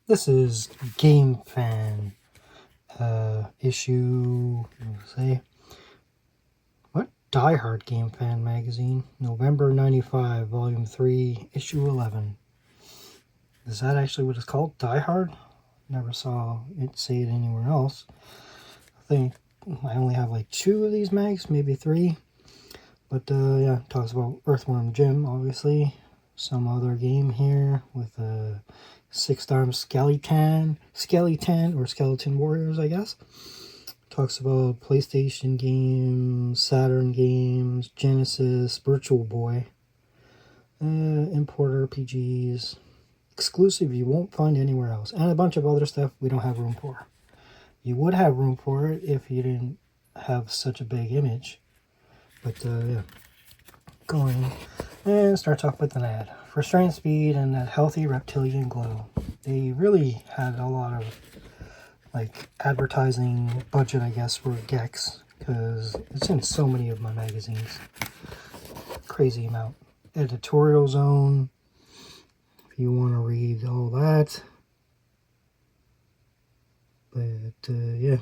This is Gamefan issue, let's say, what? Die Hard Gamefan magazine, November 95, volume 3, issue 11. Is that actually what it's called? Die Hard? Never saw it say it anywhere else. I think I only have like 2 of these mags, maybe 3. But yeah, talks about Earthworm Jim, obviously. Some other game here with a 6-armed skeleton or skeleton warriors, I guess. Talks about PlayStation games, Saturn games, Genesis, Virtual Boy, import RPGs, exclusive you won't find anywhere else, and a bunch of other stuff we don't have room for. You would have room for it if you didn't have such a big image. But yeah, going and starts off with an ad for strength, speed, and that healthy reptilian glow. They really had a lot of like advertising budget, I guess, for Gex, because it's in so many of my magazines. Crazy amount. Editorial zone, if you want to read all that. But yeah,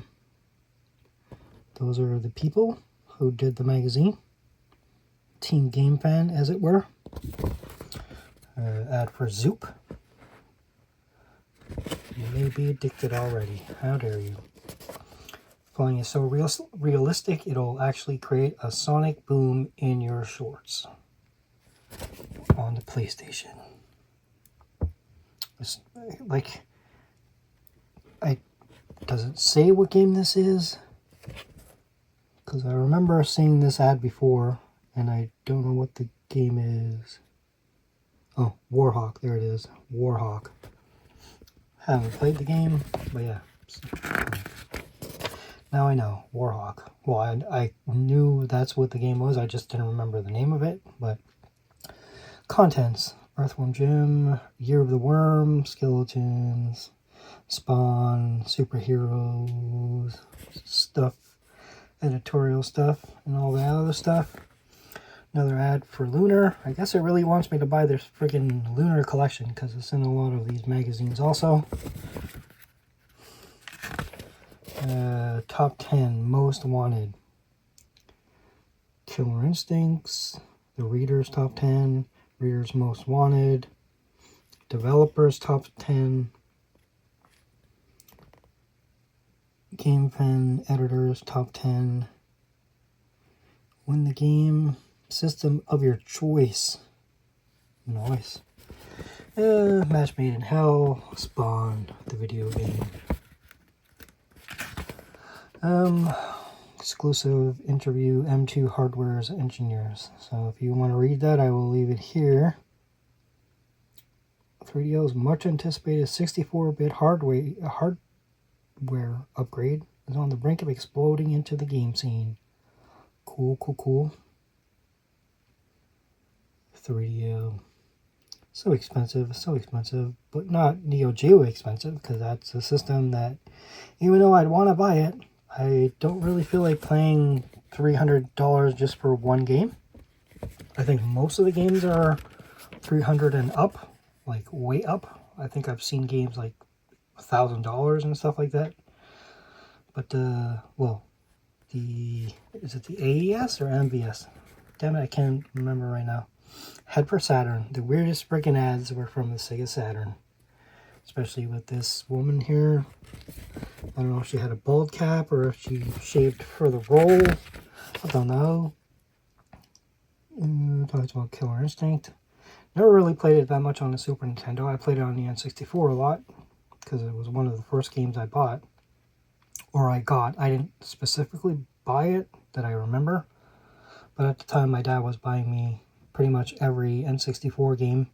those are the people who did the magazine. Team Gamefan, as it were. Ad for Zoop. You may be addicted already. How dare you? Flying is so realistic, it'll actually create a sonic boom in your shorts. On the PlayStation. It's like, does it say what game this is? Because I remember seeing this ad before, and I don't know what the game is. Oh, Warhawk. There it is. Warhawk. Haven't played the game, but yeah. Now I know. Warhawk. Well, I knew that's what the game was. I just didn't remember the name of it. But contents. Earthworm Jim, Year of the Worm, Skeletons, Spawn, Superheroes, stuff, editorial stuff, and all that other stuff. Another ad for Lunar. I guess it really wants me to buy their freaking Lunar collection because it's in a lot of these magazines also. Top 10 most wanted. Killer Instincts, the Reader's Top 10, Reader's Most Wanted, Developers Top 10, Gamefan Editors Top 10, Win the Game, System of your choice. Nice. Match Made in Hell, Spawn, the video game. Exclusive interview, M2 Hardware's engineers. So if you want to read that, I will leave it here. 3DO's much anticipated 64-bit hardware upgrade is on the brink of exploding into the game scene. Cool, cool, cool. 3DO. So expensive, but not Neo Geo expensive, because that's a system that, even though I'd want to buy it, I don't really feel like paying $300 just for one game. I think most of the games are $300 and up, like way up. I think I've seen games like $1,000 and stuff like that. But well, is it the AES or MVS? Damn it, I can't remember right now. Head for Saturn. The weirdest freaking ads were from the Sega Saturn. Especially with this woman here. I don't know if she had a bald cap or if she shaved for the role. I don't know. Talks about Killer Instinct. Never really played it that much on the Super Nintendo. I played it on the N64 a lot because it was one of the first games I bought. Or I got. I didn't specifically buy it that I remember. But at the time, my dad was buying me pretty much every N64 game,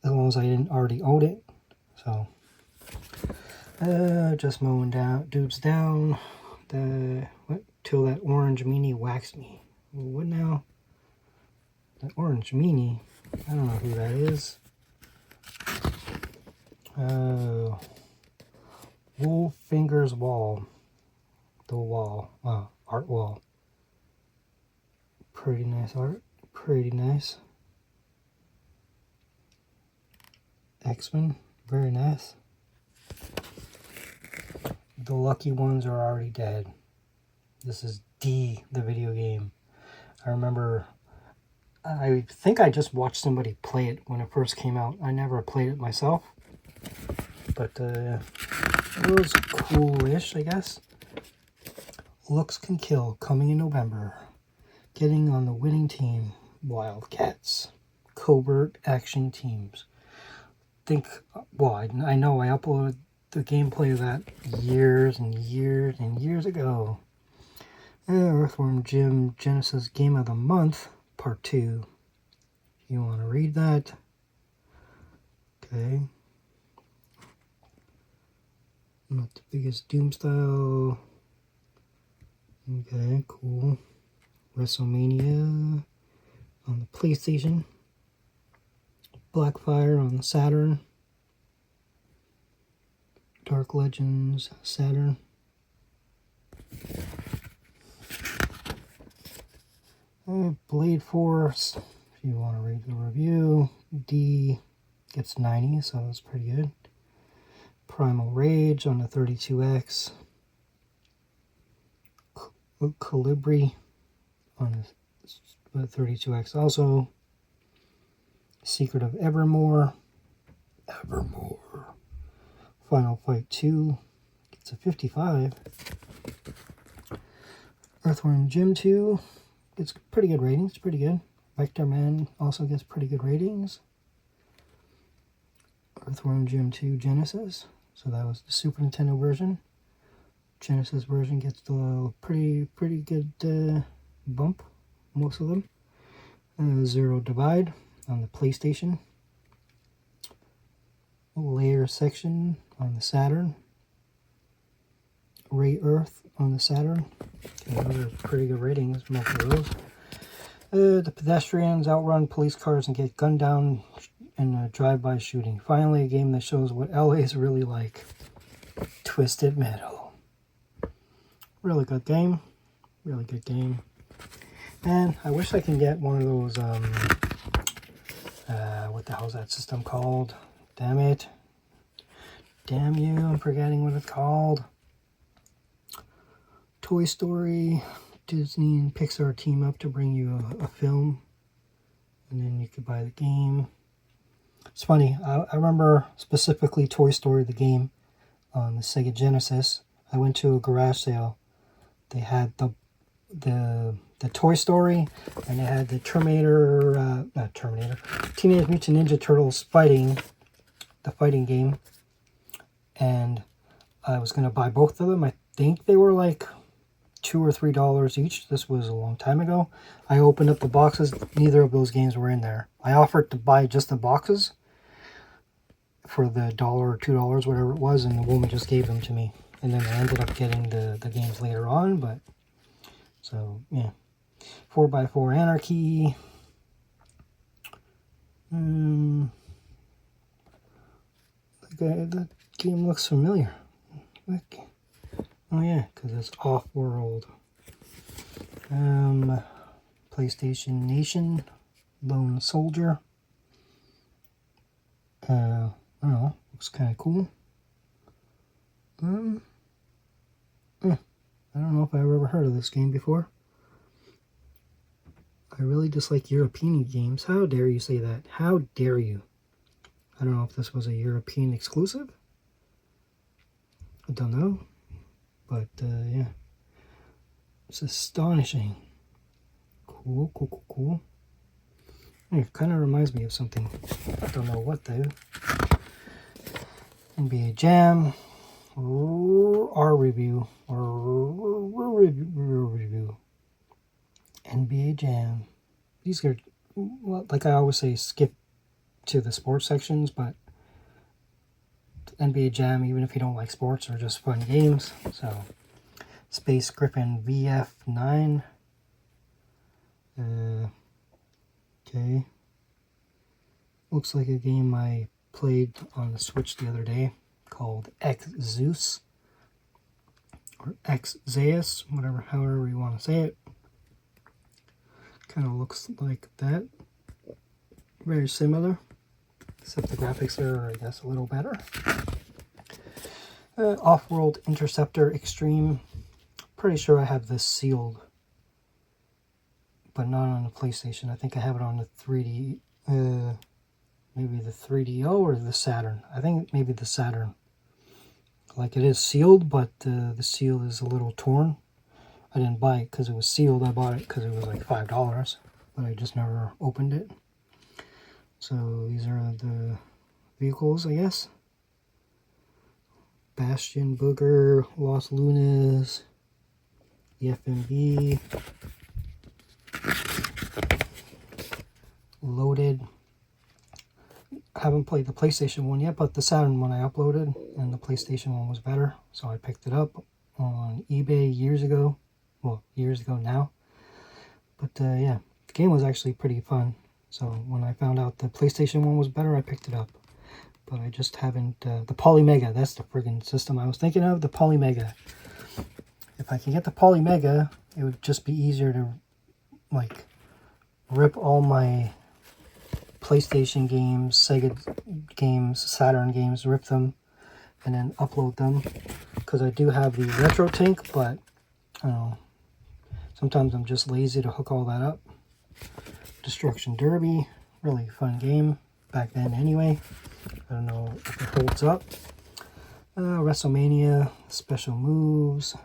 as long as I didn't already own it. So, just mowing dudes down. Till that orange meanie waxed me. What now? That orange meanie. I don't know who that is. Wolffinger's Wall. The wall. Art wall. Pretty nice art. Pretty nice. X-Men. Very nice. The lucky ones are already dead. This is D, the video game. I remember, I think I just watched somebody play it when it first came out. I never played it myself. But it was cool-ish, I guess. Looks Can Kill, coming in November. Getting on the winning team, Wildcats. Covert action teams. I know I uploaded the gameplay of that years and years and years ago. Earthworm Jim Genesis Game of the Month, Part 2. You want to read that? Okay. Not the biggest Doom style. Okay, cool. WrestleMania on the PlayStation. Blackfire on the Saturn. Dark Legends, Saturn. Blade Force, if you want to read the review. D gets 90, so that's pretty good. Primal Rage on the 32X. Calibri on the 32X also. Secret of Evermore. Final Fight 2 gets a 55. Earthworm Jim 2 gets pretty good ratings, pretty good. Vector Man also gets pretty good ratings. Earthworm Jim 2 Genesis, so that was the Super Nintendo version. Genesis version gets a pretty good bump, most of them. Zero Divide on the PlayStation. Layer Section on the Saturn. Ray Earth on the Saturn. Okay, those are pretty good ratings, most of those. The pedestrians outrun police cars and get gunned down in a drive-by shooting. Finally, a game that shows what LA is really like. Twisted Metal. Really good game. Really good game. And I wish I can get one of those, what the hell is that system called? Damn it. Damn you, I'm forgetting what it's called. Toy Story, Disney and Pixar team up to bring you a film. And then you could buy the game. It's funny, I remember specifically Toy Story, the game, on the Sega Genesis. I went to a garage sale. They had the Toy Story, and they had the Teenage Mutant Ninja Turtles the fighting game. And I was going to buy both of them. I think they were like $2 or $3 each. This was a long time ago. I opened up the boxes. Neither of those games were in there. I offered to buy just the boxes for the $1 or $2, whatever it was, and the woman just gave them to me. And then I ended up getting the games later on, but so yeah. 4x4 Anarchy. The game looks familiar. Okay. Oh yeah, because it's Off-World. PlayStation Nation. Lone Soldier. I don't know. Looks kind of cool. I don't know if I've ever heard of this game before. I really dislike European games. How dare you say that? How dare you? I don't know if this was a European exclusive. I don't know. But, yeah. It's astonishing. Cool. It kind of reminds me of something. I don't know what, though. NBA Jam. Our review. Review. NBA Jam. These are, well, like I always say, skip to the sports sections, but NBA Jam, even if you don't like sports, are just fun games. So, Space Griffin VF9. Okay. Looks like a game I played on the Switch the other day called X Zeus. Or X Zeus, however you want to say it. Kind of looks like that. Very similar. Except the graphics are, I guess, a little better. Off-World Interceptor Extreme. Pretty sure I have this sealed, but not on the PlayStation. I think I have it on the 3D, maybe the 3DO or the Saturn. I think maybe the Saturn. Like, it is sealed, but the seal is a little torn. I didn't buy it because it was sealed. I bought it because it was like $5, but I just never opened it. So these are the vehicles, I guess. Bastion, Booger, Los Lunas, the FMV, Loaded. I haven't played the PlayStation one yet, but the Saturn one I uploaded, and the PlayStation one was better, so I picked it up on eBay years ago. Well, years ago now. But yeah, the game was actually pretty fun. So when I found out the PlayStation one was better, I picked it up. But I just haven't... the Polymega, that's the friggin' system I was thinking of, the Polymega. If I can get the Polymega, it would just be easier to, like, rip all my PlayStation games, Sega games, Saturn games, rip them, and then upload them. Because I do have the Retro Tank, but, I don't know, sometimes I'm just lazy to hook all that up. Destruction Derby, really fun game back then anyway. I don't know if it holds up. WrestleMania, special moves.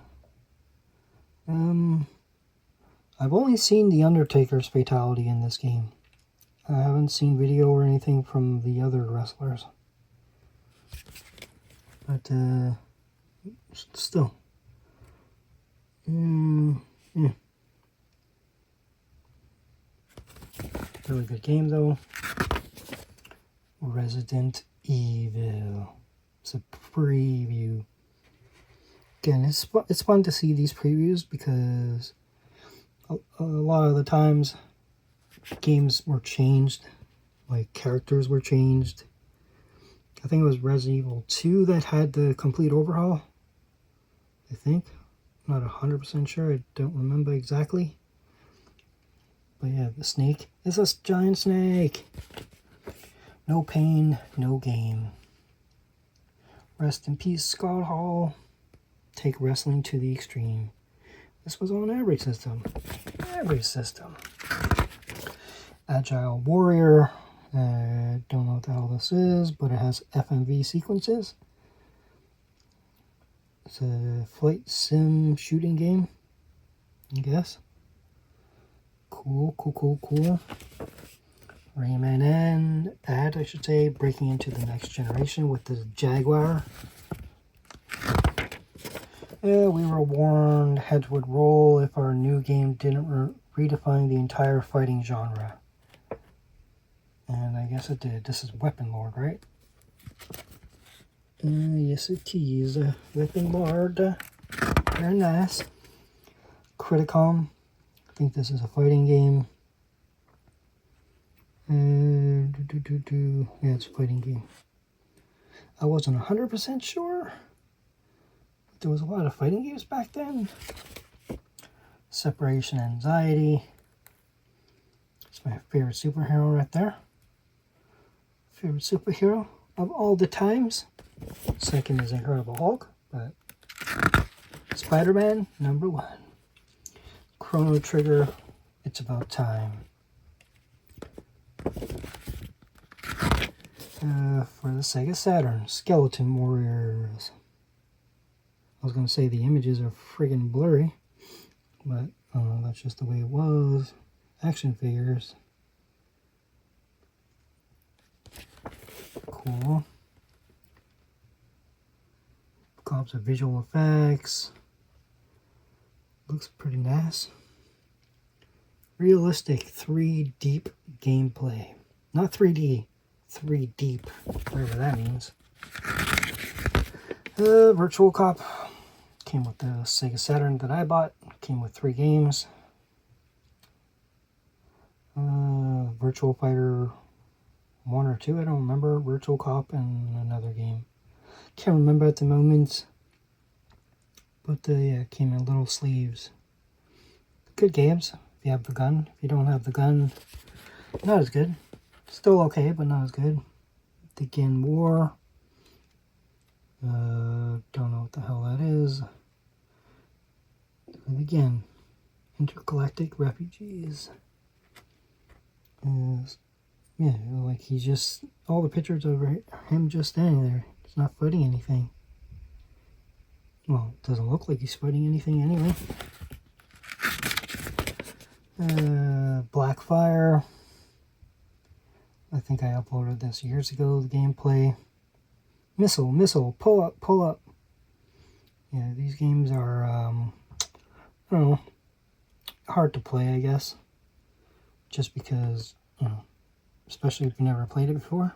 I've only seen the Undertaker's fatality in this game. I haven't seen video or anything from the other wrestlers. But still. Yeah. Really good game though. Resident Evil. It's a preview. Again, it's fun to see these previews because a lot of the times games were changed, like characters were changed. I think it was Resident Evil 2 that had the complete overhaul. I think. I'm not 100% sure. I don't remember exactly. But yeah, the snake is a giant snake. No pain, no game. Rest in peace, Scott Hall. Take wrestling to the extreme. This was on every system. Every system. Agile Warrior. Don't know what the hell this is, but it has FMV sequences. It's a flight sim shooting game, I guess. Cool. Rayman and Ad, I should say, breaking into the next generation with the Jaguar. Yeah, we were warned heads would roll if our new game didn't redefine the entire fighting genre. And I guess it did. This is Weapon Lord, right? Yes, it is. Weapon Lord. Very nice. Criticom. I think this is a fighting game. Yeah, it's a fighting game. I wasn't 100% sure. But there was a lot of fighting games back then. Separation Anxiety. It's my favorite superhero right there. Favorite superhero of all the times. Second is Incredible Hulk, but Spider-Man, #1. Chrono Trigger, It's About Time. For the Sega Saturn, Skeleton Warriors. I was going to say the images are friggin' blurry, but that's just the way it was. Action figures. Cool. Cops of visual effects. Looks pretty nice. Realistic 3 deep gameplay. Not 3D, 3 deep, whatever that means. Virtual Cop. Came with the Sega Saturn that I bought. Came with 3 games. Virtual Fighter 1 or 2, I don't remember. Virtual Cop and another game. Can't remember at the moment. But yeah, it came in little sleeves. Good games if you have the gun. If you don't have the gun, not as good. Still okay, but not as good. The Gun War. Don't is, and again, intergalactic refugees. Yeah, like he's just, all the pictures of him just standing there. He's not fighting anything. Well, it doesn't look like he's fighting anything anyway. Blackfire. I think I uploaded this years ago, the gameplay. Missile, pull up. Yeah, these games are, I don't know, hard to play, I guess. Just because, you know, especially if you've never played it before.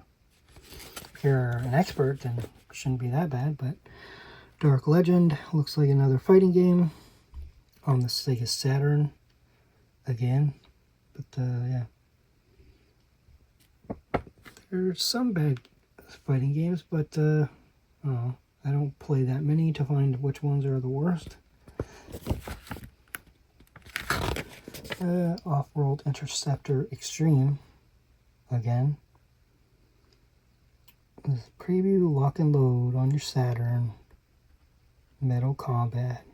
If you're an expert, then it shouldn't be that bad, but Dark Legend looks like another fighting game on the Sega Saturn again. But, yeah. There's some bad fighting games, but, I don't play that many to find which ones are the worst. Off-World Interceptor Extreme again. This preview, lock and load on your Saturn. Metal Combat.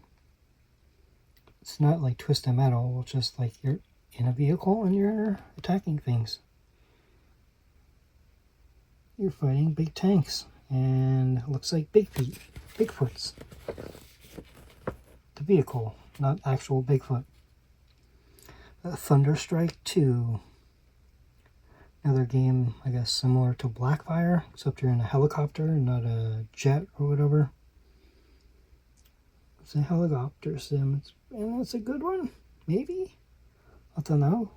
It's not like Twisted Metal, it's just like you're in a vehicle and you're attacking things. You're fighting big tanks, and it looks like Bigfoots. The vehicle, not actual Bigfoot. Thunderstrike 2. Another game, I guess, similar to Blackfire, except you're in a helicopter, not a jet or whatever. It's a helicopter sim, and it's a good one, maybe? I don't know.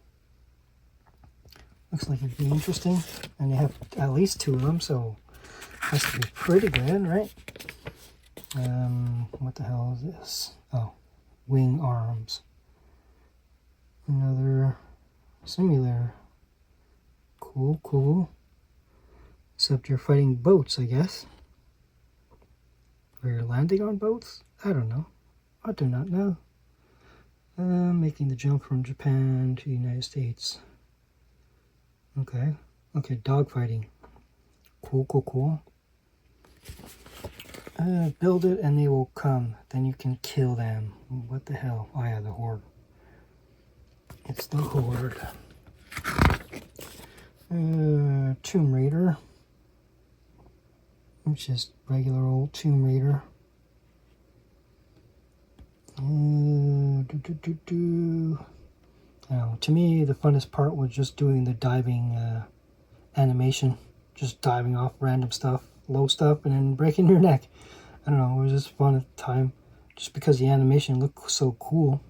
Looks like it'd be interesting, and you have at least 2 of them, so it has to be pretty good, right? What the hell is this? Oh, Wing Arms. Another simulator. Cool. Except you're fighting boats, I guess. Or you're landing on boats? I don't know. I do not know. Making the jump from Japan to the United States. Okay, dogfighting. Cool. Build it and they will come. Then you can kill them. What the hell? Oh yeah, the Horde. It's the Horde. Tomb Raider. Which is regular old Tomb Raider. To me, the funnest part was just doing the diving animation. Just diving off random stuff, low stuff, and then breaking your neck. I don't know, it was just fun at the time. Just because the animation looked so cool.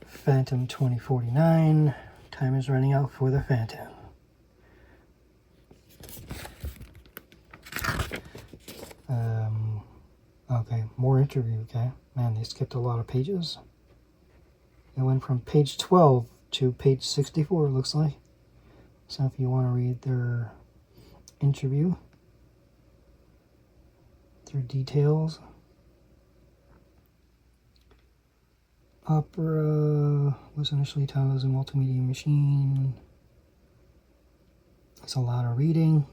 Phantom 2049. Time is running out for the Phantom. Okay, more interview, okay? Man, they skipped a lot of pages. It went from page 12 to page 64, it looks like. So if you want to read their interview, their details. Opera was initially titled as a multimedia machine. It's a lot of reading.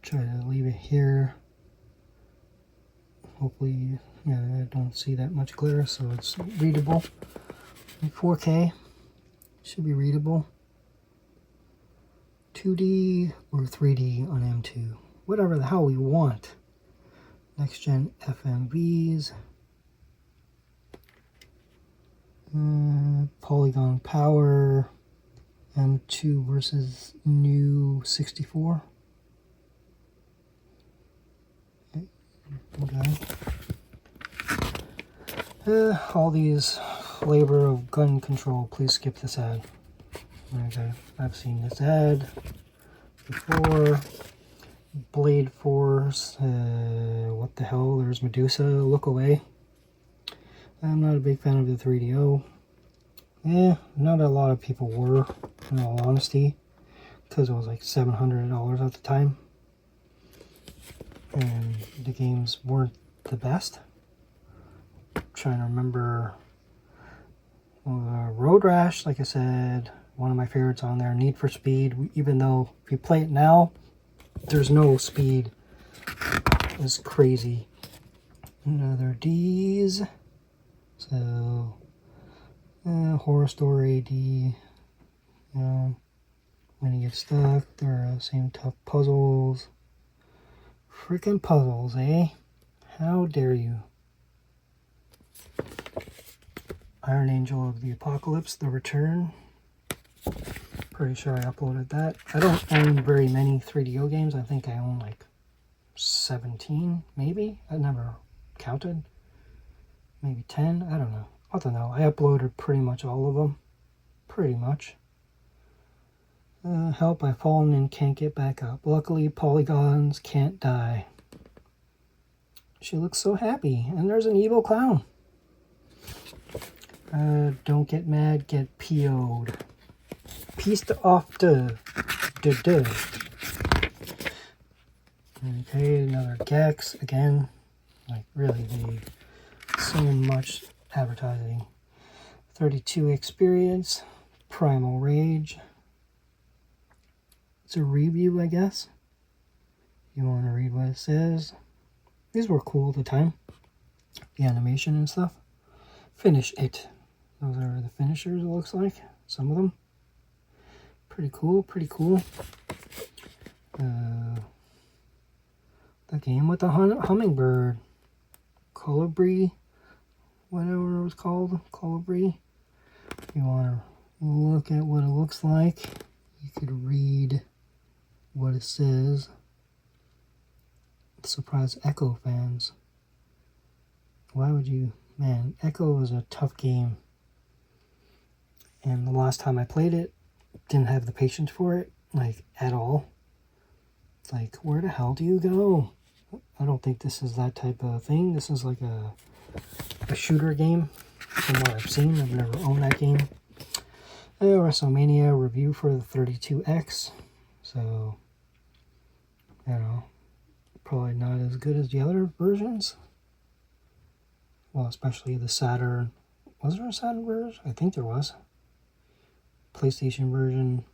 Try to leave it here. Hopefully, yeah, I don't see that much glare, so it's readable. In 4K, should be readable. 2D or 3D on M2, whatever the hell we want. Next gen FMVs. Polygon power. M2 versus new 64. Okay. All these flavor of gun control. Please skip this ad. Okay, I've seen this ad before. Blade Force. What the hell? There's Medusa. Look away. I'm not a big fan of the 3DO. Not a lot of people were, in all honesty, because it was like $700 at the time. And the games weren't the best. I'm trying to remember. Road Rash, like I said, one of my favorites on there. Need for Speed, even though if you play it now, there's no speed is crazy. Another D's. So, horror story D. You know, when you get stuck, they're the same tough puzzles. Freaking puzzles, eh? How dare you? Iron Angel of the Apocalypse, The Return. Pretty sure I uploaded that. I don't own very many 3DO games. I think I own like 17, maybe? I never counted. Maybe 10? I don't know. I don't know. I uploaded pretty much all of them. Pretty much. Help, I've fallen and can't get back up. Luckily, polygons can't die. She looks so happy. And there's an evil clown. Don't get mad, get PO'd. Pieced off the. Okay, another Gex. Again, like really, they so much advertising. 32 Experience. Primal Rage. It's a review, I guess. You want to read what it says. These were cool at the time. The animation and stuff. Finish it. Those are the finishers, it looks like. Some of them. Pretty cool, pretty cool. The game with the hummingbird. Colibri. Whatever it was called. Colibri. If you want to look at what it looks like, you could read what it says. Surprise Echo fans. Why would you... Man, Echo is a tough game. And the last time I played it, didn't have the patience for it, like, at all. It's like, where the hell do you go? I don't think this is that type of thing. This is like a shooter game, from what I've seen. I've never owned that game. WrestleMania review for the 32X. So, you know, probably not as good as the other versions. Well, especially the Saturn. Was there a Saturn version? I think there was. PlayStation version.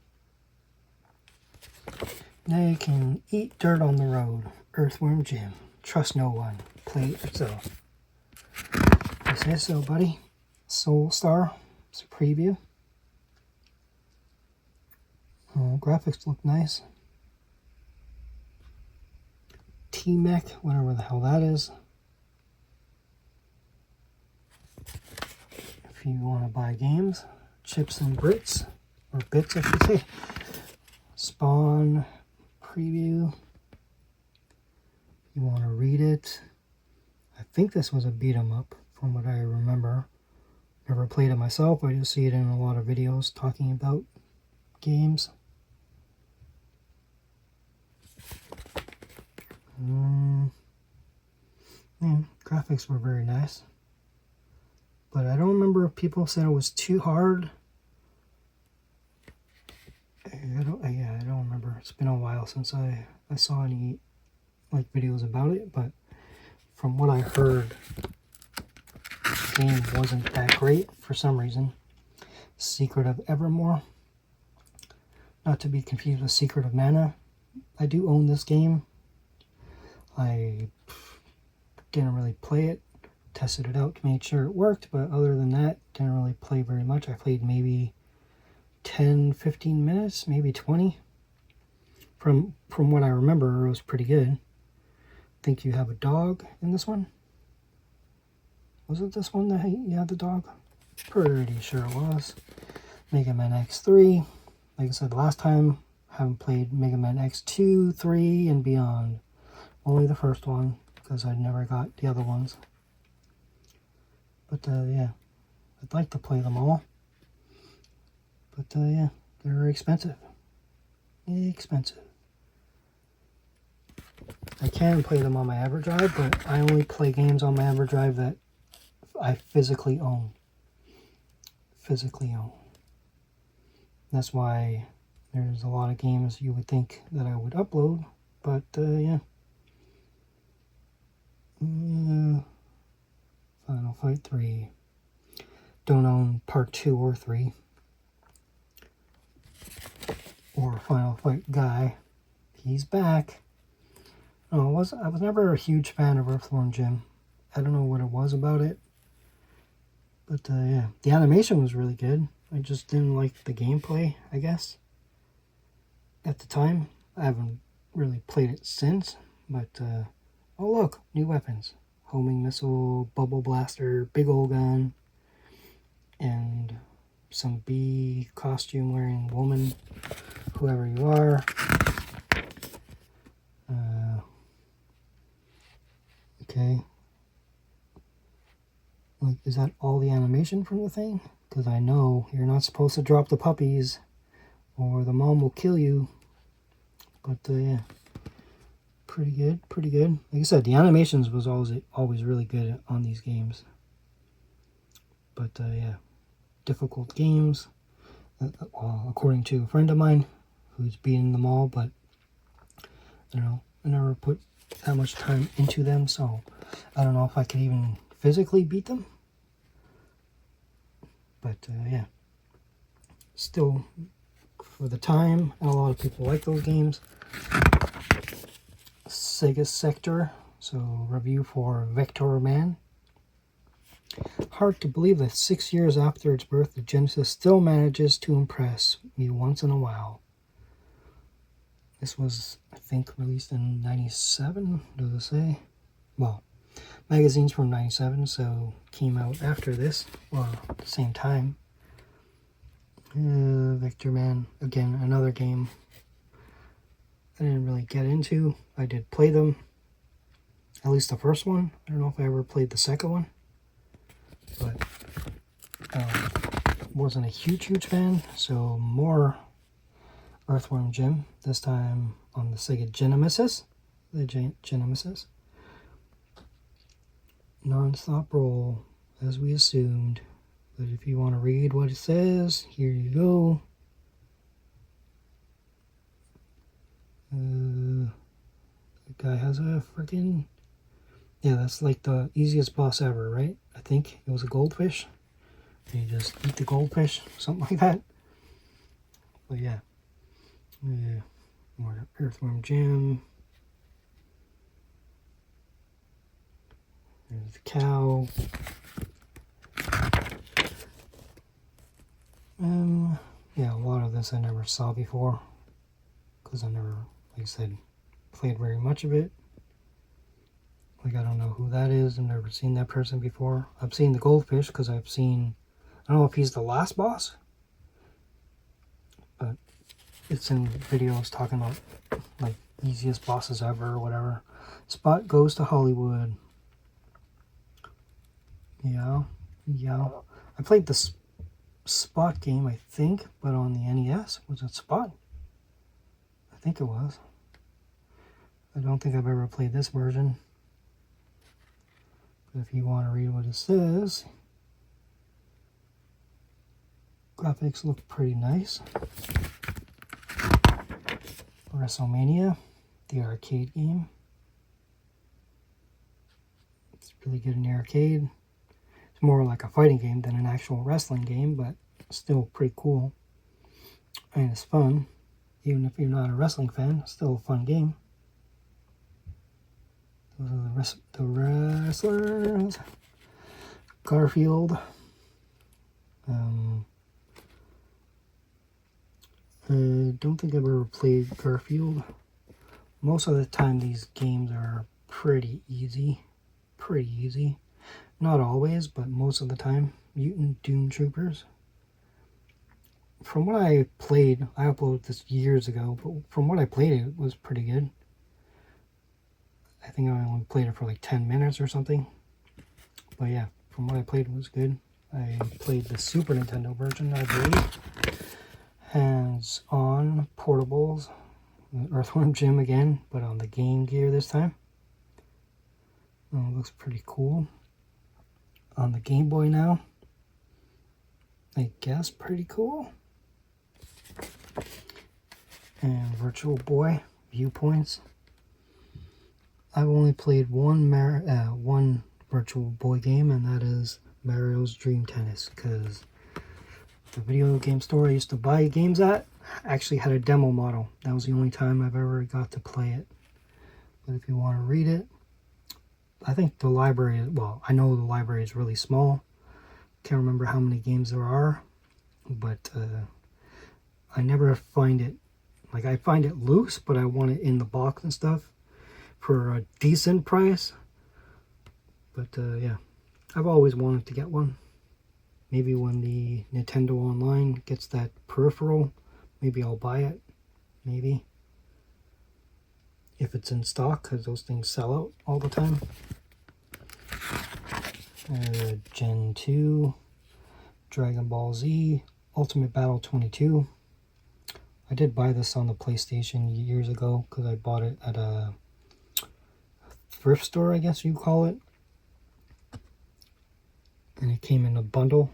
Now you can eat dirt on the road. Earthworm Jim. Trust no one. Play it yourself. I say so, buddy. Soul Star. It's a preview. Graphics look nice. T-Mech, whatever the hell that is. If you want to buy games, Chips and Brits, or Bits I should say. Spawn preview. You want to read it. I think this was a beat 'em up from what I remember. Never played it myself, I just see it in a lot of videos talking about games. Yeah, graphics were very nice. But I don't remember if people said it was too hard. I don't remember. It's been a while since I saw any like videos about it, but from what I heard, the game wasn't that great for some reason. Secret of Evermore. Not to be confused with Secret of Mana. I do own this game. I didn't really play it. Tested it out to make sure it worked, but other than that, didn't really play very much. I played maybe 10-15 minutes, maybe 20. From what I remember, it was pretty good. I think you have a dog in this one. Was it this one that you had the dog? Pretty sure it was. Mega Man X3. Like I said last time, haven't played Mega Man X2, 3, and beyond. Only the first one, because I never got the other ones. But yeah, I'd like to play them all. But yeah, they're expensive. Expensive. I can play them on my EverDrive, but I only play games on my EverDrive that I physically own. That's why there's a lot of games you would think that I would upload, but yeah. Final Fight 3. Don't own Part 2 or 3. Or Final Fight Guy. He's back. No, I was never a huge fan of Earthworm Jim. I don't know what it was about it. But yeah, the animation was really good. I just didn't like the gameplay, I guess. At the time, I haven't really played it since. But, oh look, new weapons. Homing missile, bubble blaster, big old gun, and some bee costume wearing woman, whoever you are. Okay. Like, is that all the animation from the thing? Because I know you're not supposed to drop the puppies or the mom will kill you. But yeah, pretty good, pretty good. Like I said, the animations was always really good on these games. But yeah, difficult games. Well, according to a friend of mine who's beaten them all, but I don't know, I never put that much time into them, so I don't know if I could even physically beat them. But yeah, still, for the time, and a lot of people like those games. Sega Sector, so review for Vector Man. Hard to believe that 6 years after its birth, the Genesis still manages to impress me once in a while. This was, I think, released in 97, does it say? Well, magazine's from 97, so came out after this, well, at the same time. Vector Man, again, another game I didn't really get into. I did play them, at least the first one. I don't know if I ever played the second one, but wasn't a huge fan. So more Earthworm Jim, this time on the Sega Genesis. The Genesis. Non-stop roll, as we assumed. But if you want to read what it says, here you go. The guy has a freaking... Yeah, that's like the easiest boss ever, right? I think it was a goldfish. You just eat the goldfish, something like that. But yeah. More Earthworm Jim. There's the cow. Yeah, a lot of this I never saw before. Because I never, like I said, played very much of it. Like, I don't know who that is. I've never seen that person before. I've seen the goldfish because I've seen... I don't know if he's the last boss. But it's in videos talking about, like, easiest bosses ever or whatever. Spot goes to Hollywood. Yeah. I played the Spot game, I think, but on the NES. Was it Spot? I think it was. I don't think I've ever played this version. But if you want to read what it says, graphics look pretty nice. WrestleMania, the arcade game. It's really good in the arcade. It's more like a fighting game than an actual wrestling game, but still pretty cool. And it's fun. Even if you're not a wrestling fan, it's still a fun game. Those are the wrestlers. Garfield. I don't think I've ever played Garfield. Most of the time these games are pretty easy. Not always, but most of the time. Mutant Doom Troopers. From what I played, I uploaded this years ago, but from what I played, it was pretty good. I think I only played it for like 10 minutes or something. But yeah, from what I played, it was good. I played the Super Nintendo version, I believe. Hands-on portables. Earthworm Jim again, but on the Game Gear this time. Oh, it looks pretty cool. On the Game Boy now. I guess pretty cool. And Virtual Boy viewpoints. I've only played one Virtual Boy game, and that is Mario's Dream Tennis, because the video game store I used to buy games at actually had a demo model. That was the only time I've ever got to play it. But if you want to read it, I think the library, well, I know the library is really small. Can't remember how many games there are, but I never find it, like I find it loose, but I want it in the box and stuff for a decent price. But yeah, I've always wanted to get one. Maybe when the Nintendo Online gets that peripheral, maybe I'll buy it. Maybe. If it's in stock, because those things sell out all the time. Gen 2, Dragon Ball Z, Ultimate Battle 22. I did buy this on the PlayStation years ago because I bought it at a thrift store, I guess you call it. And it came in a bundle.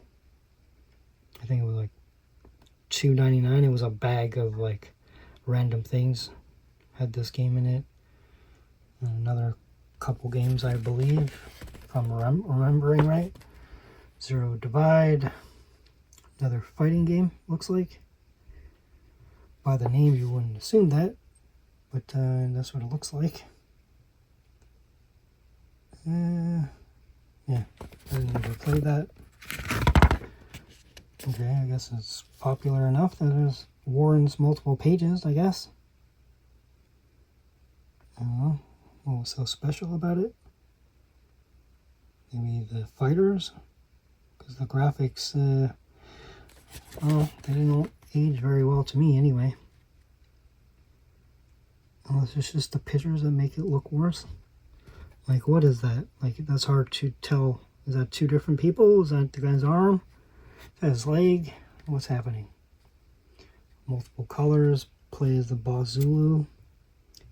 I think it was like $2.99. It was a bag of like random things. Had this game in it. And another couple games, I believe, if I'm remembering right. Zero Divide. Another fighting game, looks like. By the name, you wouldn't assume that, but that's what it looks like. Yeah, I didn't ever play that. Okay, I guess it's popular enough that it warrants multiple pages, I guess. I don't know what was so special about it. Maybe the fighters, because the graphics, well, they didn't age very well to me anyway. Unless it's just the pictures that make it look worse. Like, what is that? Like, that's hard to tell. Is that two different people? Is that the guy's arm? Is that his leg? What's happening? Multiple colors. Play as the boss Zulu.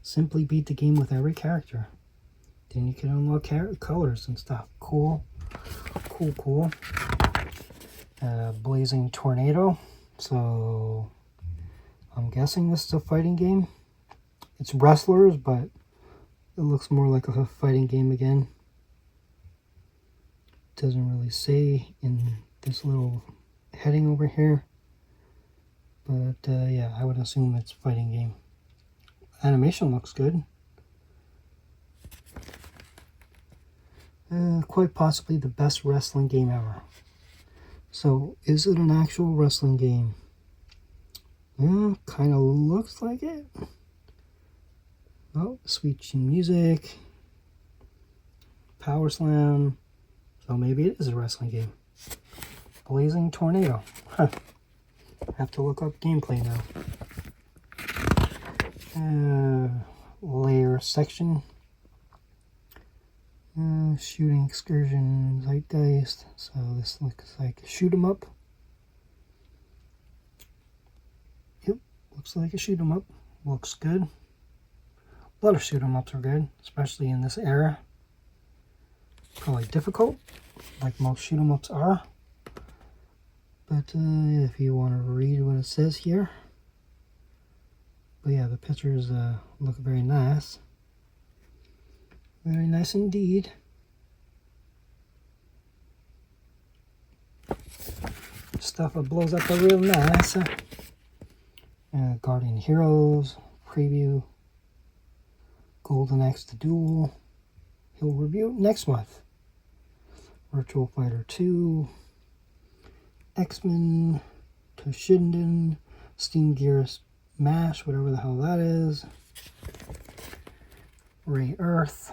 Simply beat the game with every character. Then you can unlock colors and stuff. Cool. Cool. Blazing Tornado. So, I'm guessing this is a fighting game. It's wrestlers, but it looks more like a fighting game again. Doesn't really say in this little heading over here. But yeah, I would assume it's a fighting game. Animation looks good. Quite possibly the best wrestling game ever. So, is it an actual wrestling game? Yeah, kind of looks like it. Oh, sweet music. Power Slam. So maybe it is a wrestling game. Blazing Tornado. Huh. Have to look up gameplay now. Layer section. Shooting excursion zeitgeist. So this looks like a shoot 'em up. Yep, looks like a shoot 'em up. Looks good. A lot of shoot 'em ups are good, especially in this era. Probably difficult, like most shoot 'em ups are. But if you want to read what it says here. But yeah, the pictures look very nice. Very nice indeed. Stuff that blows up real nice. Guardian Heroes preview. Golden Axe to Duel. He'll review next month. Virtual Fighter 2. X-Men. Toshinden. Steam Gears Mash, whatever the hell that is. Ray Earth.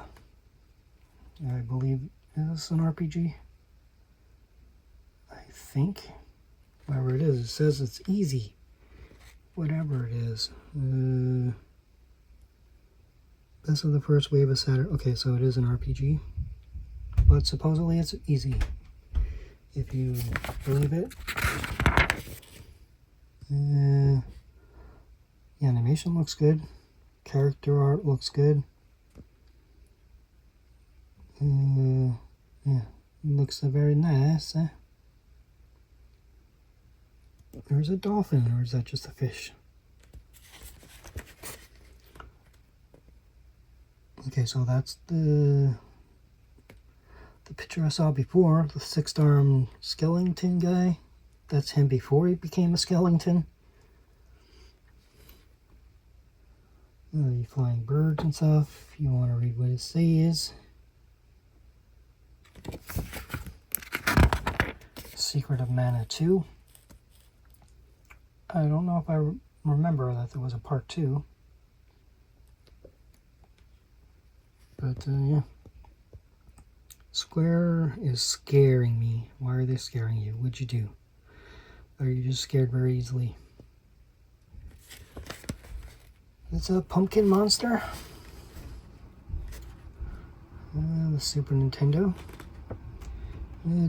I believe is this an RPG? I think. Whatever it is, it says it's easy. Whatever it is. Best of the first wave of Saturn. Okay, so it is an RPG. But supposedly it's easy. If you believe it. The animation looks good. Character art looks good. Yeah, looks very nice. There's a dolphin, or is that just a fish? Okay, so that's the picture I saw before, the six-armed skeleton guy. That's him before he became a skeleton. Flying birds and stuff, if you want to read what it says. Secret of Mana 2. I don't know if I remember that there was a part 2. But, yeah. Square is scaring me. Why are they scaring you? What'd you do? Or are you just scared very easily? It's a pumpkin monster. The Super Nintendo.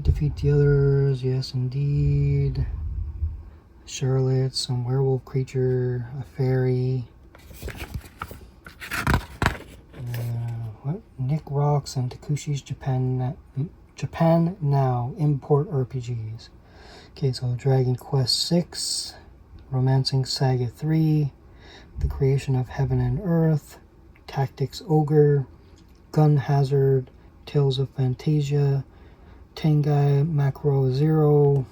Defeat the others. Yes, indeed. Charlotte, some werewolf creature, a fairy. What? Nick Rocks and Takushi's Japan Now Import RPGs. Okay, so Dragon Quest 6, Romancing Saga 3, The Creation of Heaven and Earth, Tactics Ogre, Gun Hazard, Tales of Fantasia, Tengai Macro Zero,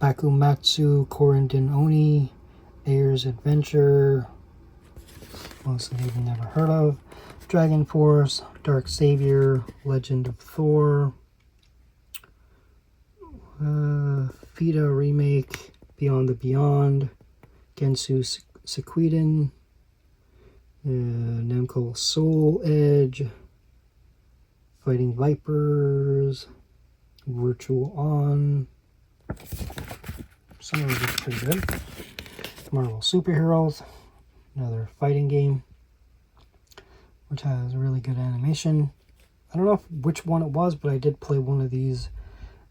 Bakumatsu Korindon Oni, Ayer's Adventure, most of these never heard of, Dragon Force, Dark Savior, Legend of Thor, FIDA Remake, Beyond the Beyond, Gensu Sequiden, Namco Soul Edge, Fighting Vipers, Virtual On. Some of these are pretty good. Marvel Superheroes, another fighting game, which has really good animation. I don't know which one it was, but I did play one of these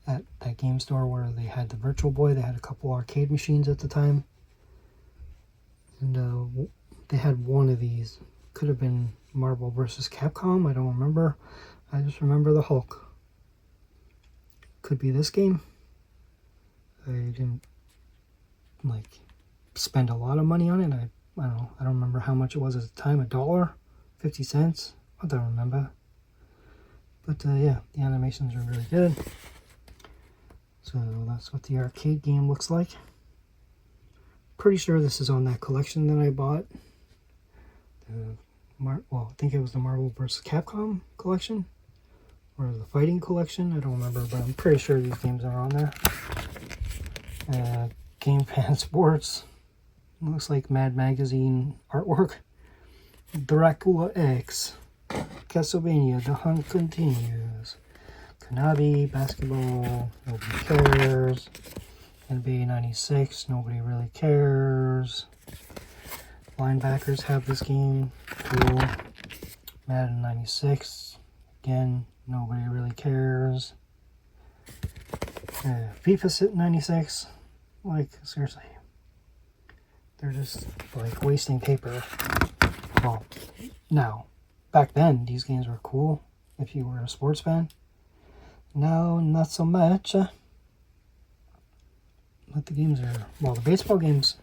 at that game store where they had the Virtual Boy. They had a couple arcade machines at the time. And they had one of these. Could have been Marvel vs. Capcom, I don't remember. I just remember the Hulk. Could be this game. I didn't spend a lot of money on it. I don't know. I don't remember how much it was at the time. $1, 50 cents. I don't remember. But yeah, the animations are really good. So that's what the arcade game looks like. Pretty sure this is on that collection that I bought. I think it was the Marvel vs. Capcom collection. Or the Fighting collection. I don't remember, but I'm pretty sure these games are on there. Gamefan Sports. Looks like Mad Magazine artwork. Dracula X. Castlevania, The Hunt Continues. Konami, basketball, nobody cares. NBA 96, nobody really cares. Linebackers have this game, cool. Madden 96, again, nobody really cares. FIFA 96, seriously. They're just wasting paper. Well, now, back then, these games were cool if you were a sports fan. Now, not so much. But the games are, the baseball games,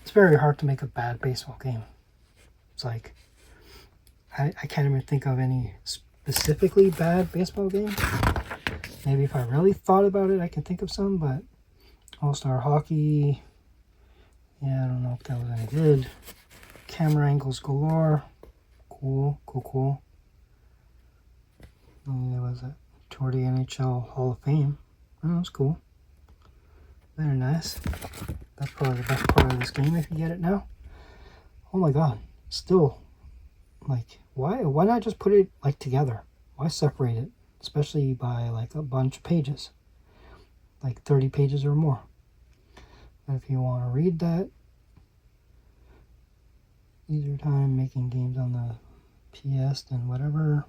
it's very hard to make a bad baseball game. It's I can't even think of any specifically bad baseball game. Maybe if I really thought about it, I can think of some, but All-Star Hockey, yeah, I don't know if that was any good. Camera angles galore, cool. There was a Tour de NHL Hall of Fame. Oh, that's cool. Very nice. That's probably the best part of this game if you get it now. Oh my god. Still, why not just put it together? Why separate it? Especially by a bunch of pages. 30 pages or more. But if you want to read that, easier time making games on the PS than whatever.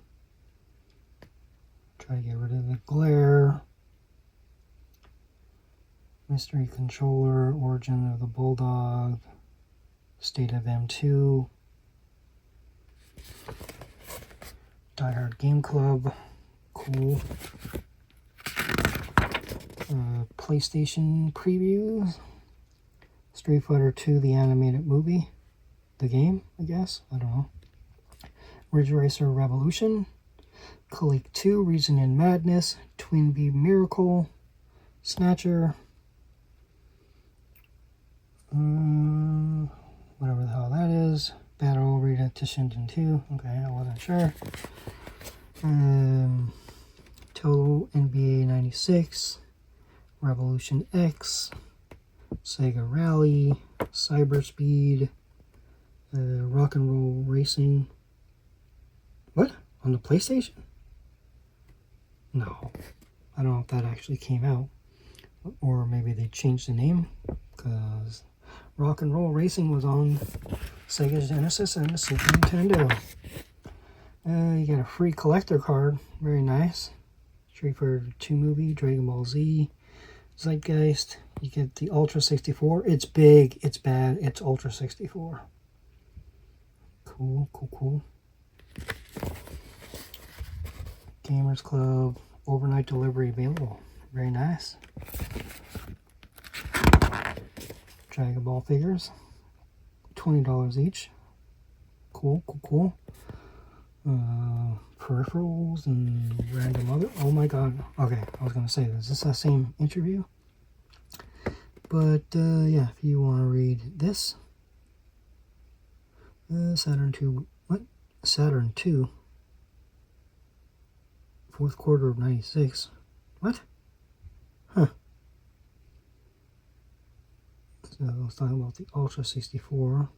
Try to get rid of the glare. Mystery Controller, Origin of the Bulldog, State of M2, Die Hard Game Club, cool. PlayStation previews, Street Fighter 2, the animated movie, the game, I guess, I don't know. Ridge Racer Revolution, Quake 2, Reason in Madness, Twin Bee Miracle, Snatcher, whatever the hell that is. Battle Arena to Shinden 2. Okay, I wasn't sure. Total NBA 96. Revolution X. Sega Rally. Cyber Speed. Rock and Roll Racing. What? On the PlayStation? No. I don't know if that actually came out. Or maybe they changed the name. Because Rock and Roll Racing was on Sega Genesis and the Super Nintendo. You got a free collector card. Very nice. Street Fighter 2 movie, Dragon Ball Z, Zeitgeist. You get the Ultra 64. It's big, it's bad, it's Ultra 64. Cool, cool, cool. Gamers Club, overnight delivery available. Very nice. Dragon Ball figures, $20 each. Cool, cool, cool. Peripherals and random other. Oh my god. Okay, I was gonna say, is this the same interview? But yeah, if you want to read this, Saturn 2. What? Saturn 2. Fourth quarter of 96. What? Huh. So I was talking about the Ultra 64.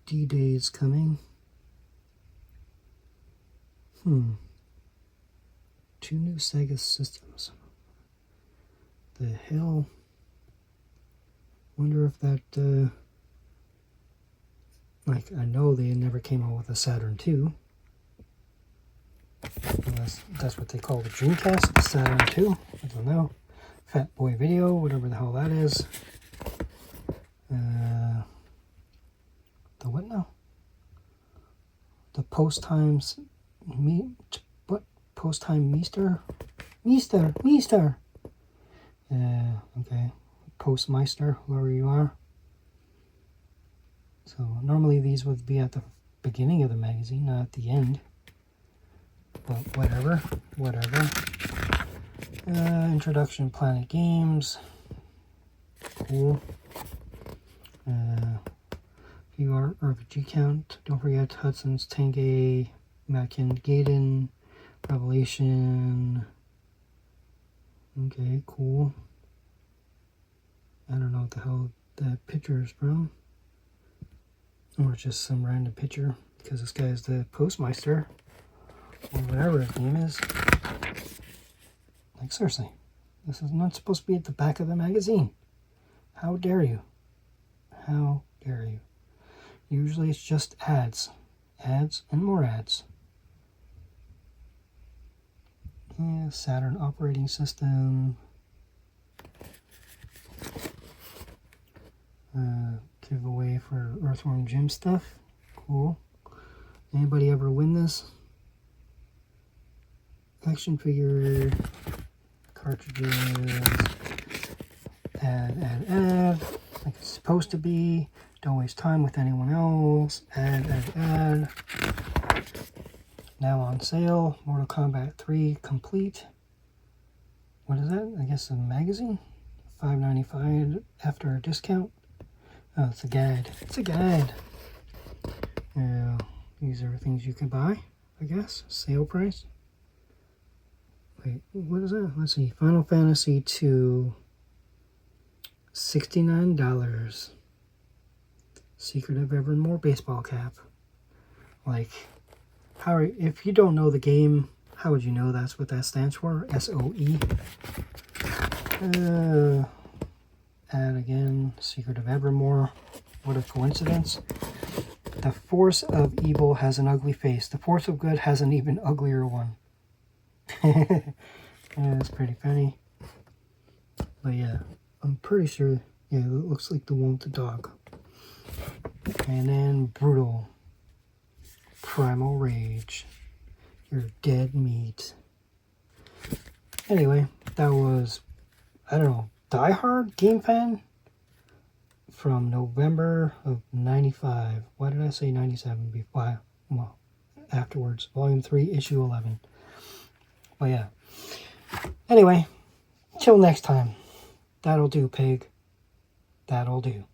D-Day is coming. 2 new Sega systems. The hell? Wonder if that, like, I know they never came out with a Saturn 2. Unless that's what they call the Dreamcast, the Saturn 2. I don't know. Fat Boy Video, whatever the hell that is. The what now? The Post-Times... What? Post-Time Meester? Meester! Okay. Postmeister, whoever you are. So normally these would be at the beginning of the magazine, not at the end. But whatever. Introduction Planet Games. Cool. VR RPG count. Don't forget Hudson's Tenge, Mackin Gaiden, Revelation. Okay, cool. I don't know what the hell that picture is from. Or just some random picture, because this guy is the Postmeister, or whatever his name is. Like, seriously, this is not supposed to be at the back of the magazine. How dare you? How dare you? Usually it's just ads. Ads and more ads. Yeah, Saturn operating system. Giveaway for Earthworm Jim stuff. Cool. Anybody ever win this? Action figure. Cartridges. Add. Like it's supposed to be. Don't waste time with anyone else. Add. Now on sale. Mortal Kombat 3 complete. What is that? I guess a magazine? $5.95 after a discount. Oh, it's a guide. It's a guide. These are things you can buy, I guess. Sale price. Wait, what is that? Let's see. Final Fantasy 2. $69. Secret of Evermore baseball cap. Like, if you don't know the game, how would you know that's what that stands for? SOE. And again, Secret of Evermore. What a coincidence. The force of evil has an ugly face. The force of good has an even uglier one. Yeah, that's pretty funny. But yeah, I'm pretty sure, yeah, it looks like the one with the dog. And then Brutal. Primal Rage. You're dead meat. Anyway, that was, I don't know, Die Hard Game Fan from November of 95. Why did I say 97 before? Well, afterwards. Volume 3, Issue 11. But yeah. Anyway, till next time. That'll do, pig. That'll do.